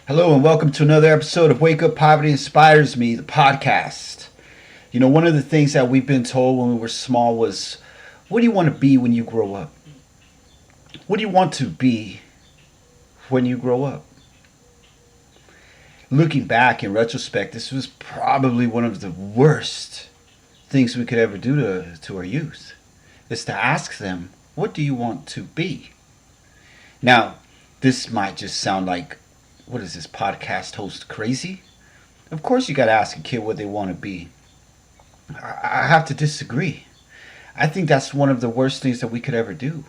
Hello and welcome to another episode of Wake Up Poverty Inspires Me, the podcast. You know, one of the things that we've been told when we were small was, what do you want to be when you grow up? What do you want to be when you grow up? Looking back in retrospect, this was probably one of the worst things we could ever do to our youth, is to ask them, what do you want to be? Now, this might just sound like, what is this podcast host crazy? Of course you got to ask a kid what they want to be. I have to disagree. I think that's one of the worst things that we could ever do.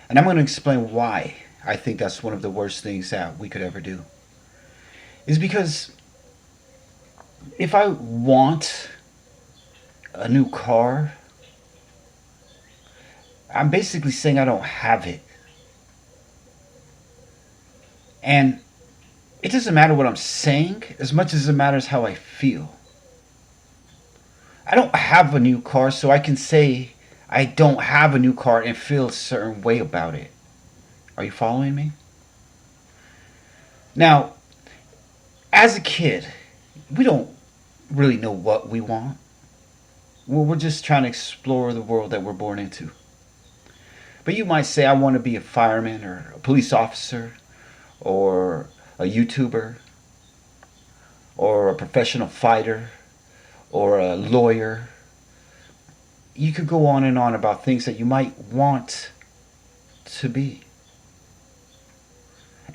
And I'm going to explain why I think that's one of the worst things that we could ever do. Is because if I want a new car, I'm basically saying I don't have it. And it doesn't matter what I'm saying as much as it matters how I feel. I don't have a new car, so I can say I don't have a new car and feel a certain way about it. Are you following me? Now, as a kid, we don't really know what we want. We're just trying to explore the world that we're born into. But you might say, I want to be a fireman or a police officer or a YouTuber or a professional fighter or a lawyer. You could go on and on about things that you might want to be.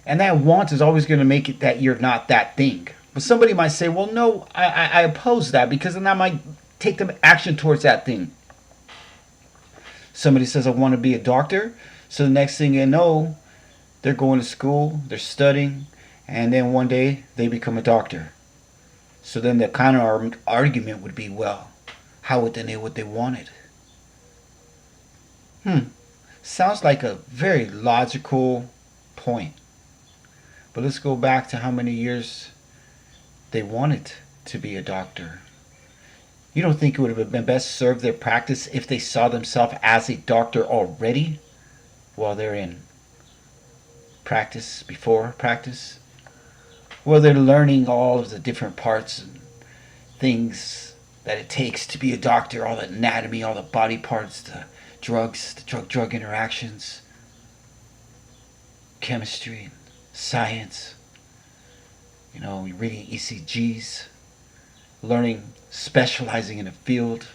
And that want is always going to make it that you're not that thing. But somebody might say, well, no, I oppose that because then I might take them action towards that thing. Somebody says, I want to be a doctor. So the next thing you know, they're going to school, they're studying, and then one day they become a doctor. So then the counter argument would be, well, how would they know what they wanted? Sounds like a very logical point. But let's go back to how many years they wanted to be a doctor. You don't think it would have been best served their practice if they saw themselves as a doctor already while they're in practice, before practice? Well, they're learning all of the different parts and things that it takes to be a doctor, all the anatomy, all the body parts, the drugs, the drug-drug interactions, chemistry, science, reading ECGs, learning, specializing in a field.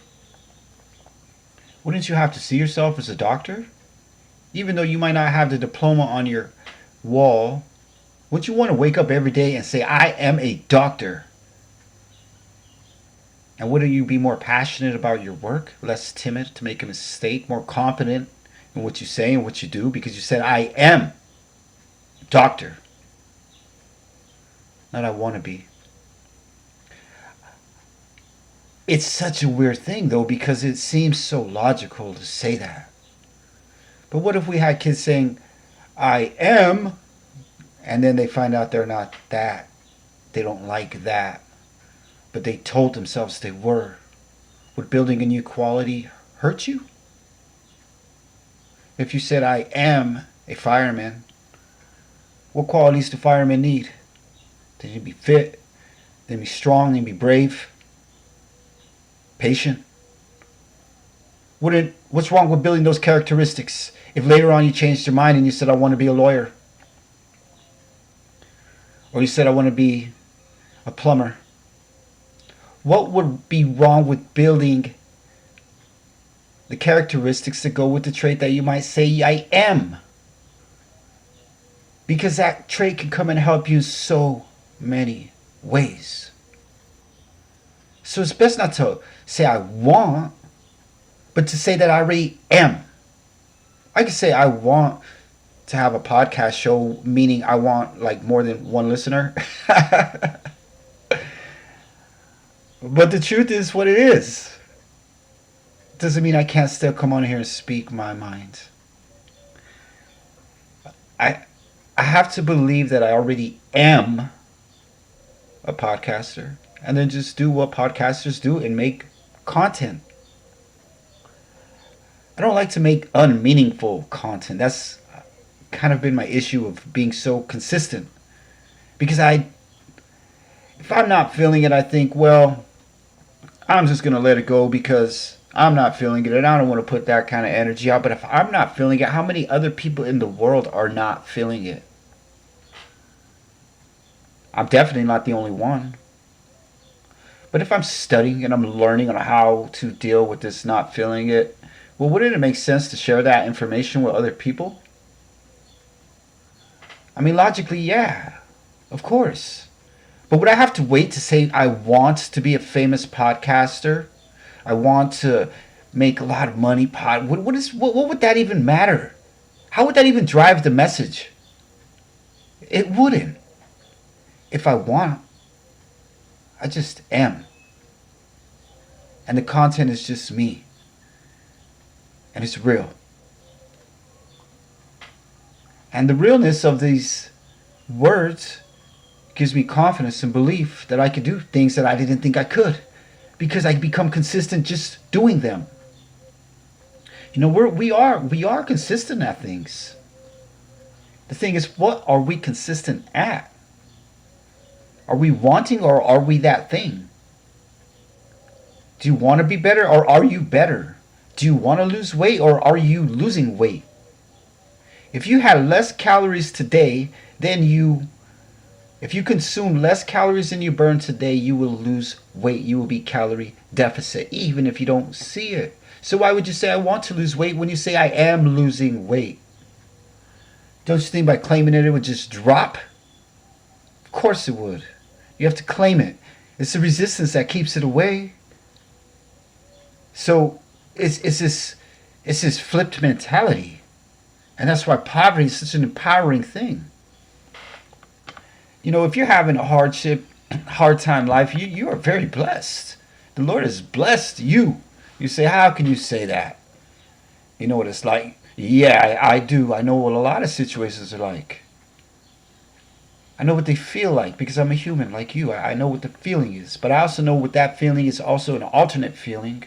Wouldn't you have to see yourself as a doctor? Even though you might not have the diploma on your wall, wouldn't you want to wake up every day and say, I am a doctor? And wouldn't you be more passionate about your work, less timid to make a mistake, more confident in what you say and what you do because you said, I am a doctor, not I want to be. It's such a weird thing, though, because it seems so logical to say that. But what if we had kids saying, I am, and then they find out they're not that. They don't like that. But they told themselves they were. Would building a new quality hurt you? If you said, I am a fireman, what qualities do firemen need? They need to be fit, they need to be strong, they need to be brave, patient. What's wrong with building those characteristics if later on you changed your mind and you said, I want to be a lawyer? Or you said, I want to be a plumber? What would be wrong with building the characteristics that go with the trait that you might say, I am? Because that trait can come and help you so many ways. So it's best not to say I want, but to say that I already am. I could say I want to have a podcast show, meaning I want like more than one listener. But the truth is what it is. It doesn't mean I can't still come on here and speak my mind. I have to believe that I already am a podcaster, and then just do what podcasters do and make content. I don't like to make unmeaningful content. That's kind of been my issue of being so consistent. Because if I'm not feeling it, I think, well, I'm just going to let it go because I'm not feeling it and I don't want to put that kind of energy out. But if I'm not feeling it, how many other people in the world are not feeling it? I'm definitely not the only one. But if I'm studying and I'm learning on how to deal with this not feeling it, well, wouldn't it make sense to share that information with other people? I mean, logically, yeah, of course. But would I have to wait to say I want to be a famous podcaster? I want to make a lot of money. What would that even matter? How would that even drive the message? It wouldn't. If I want, I just am. And the content is just me. And it's real. And the realness of these words gives me confidence and belief that I could do things that I didn't think I could. Because I become consistent just doing them. You know, we are consistent at things. The thing is, what are we consistent at? Are we wanting or are we that thing? Do you want to be better or are you better? Do you want to lose weight or are you losing weight? If you had less calories today than if you consume less calories than you burn today, you will lose weight. You will be calorie deficit, even if you don't see it. So why would you say I want to lose weight when you say I am losing weight? Don't you think by claiming it would just drop? Of course it would. You have to claim it. It's the resistance that keeps it away. So it's this flipped mentality. And that's why poverty is such an empowering thing. You know, if you're having a hard time life, you are very blessed. The Lord has blessed you. You say, how can you say that? You know what it's like? Yeah, I do. I know what a lot of situations are like. I know what they feel like because I'm a human like you. I know what the feeling is. But I also know what that feeling is also an alternate feeling.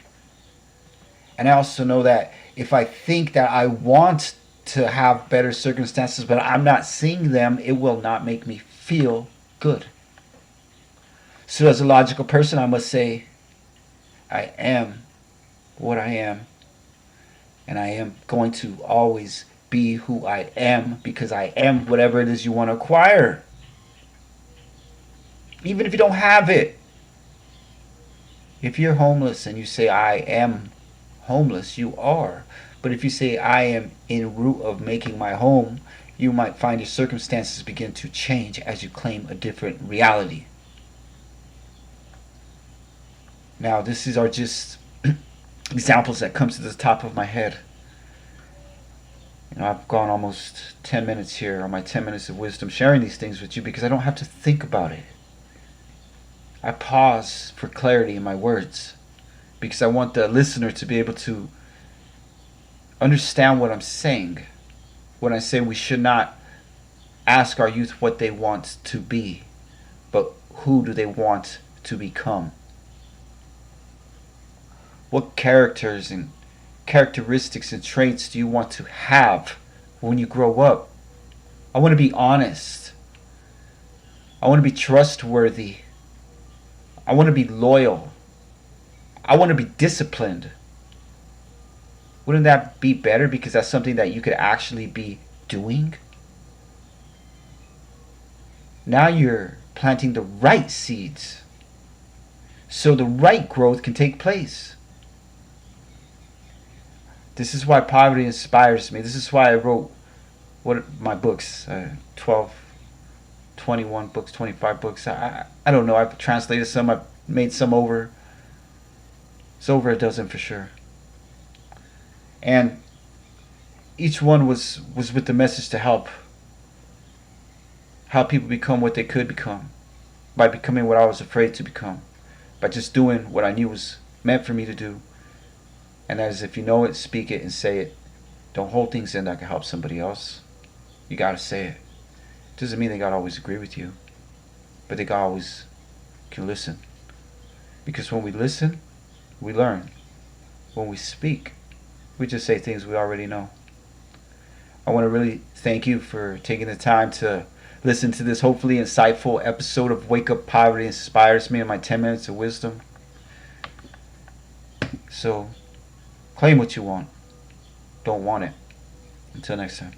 And I also know that if I think that I want to have better circumstances, but I'm not seeing them, it will not make me feel good. So as a logical person, I must say, I am what I am. And I am going to always be who I am because I am whatever it is you want to acquire. Even if you don't have it. If you're homeless and you say, I am homeless, you are. But if you say, I am en route of making my home, you might find your circumstances begin to change as you claim a different reality. Now, these are just examples that come to the top of my head. You know, I've gone almost 10 minutes here on my 10 minutes of wisdom sharing these things with you because I don't have to think about it. I pause for clarity in my words because I want the listener to be able to understand what I'm saying when I say we should not ask our youth what they want to be, but who do they want to become? What characters and characteristics and traits do you want to have when you grow up? I want to be honest. I want to be trustworthy. I want to be loyal. I want to be disciplined. Wouldn't that be better because that's something that you could actually be doing? Now you're planting the right seeds so the right growth can take place. This is why poverty inspires me. This is why I wrote my books, 12, 21 books, 25 books. I don't know. I've translated some. I've made some over. It's over a dozen for sure. And each one was with the message to help people become what they could become by becoming what I was afraid to become, by just doing what I knew was meant for me to do. And that is, if you know it, speak it and say it. Don't hold things in that can help somebody else. You gotta say it. Doesn't mean they gotta always agree with you, but they gotta always can listen. Because when we listen, we learn. When we speak, we just say things we already know. I want to really thank you for taking the time to listen to this hopefully insightful episode of Wake Up Poverty inspires me in my 10 minutes of wisdom. So, claim what you want. Don't want it. Until next time.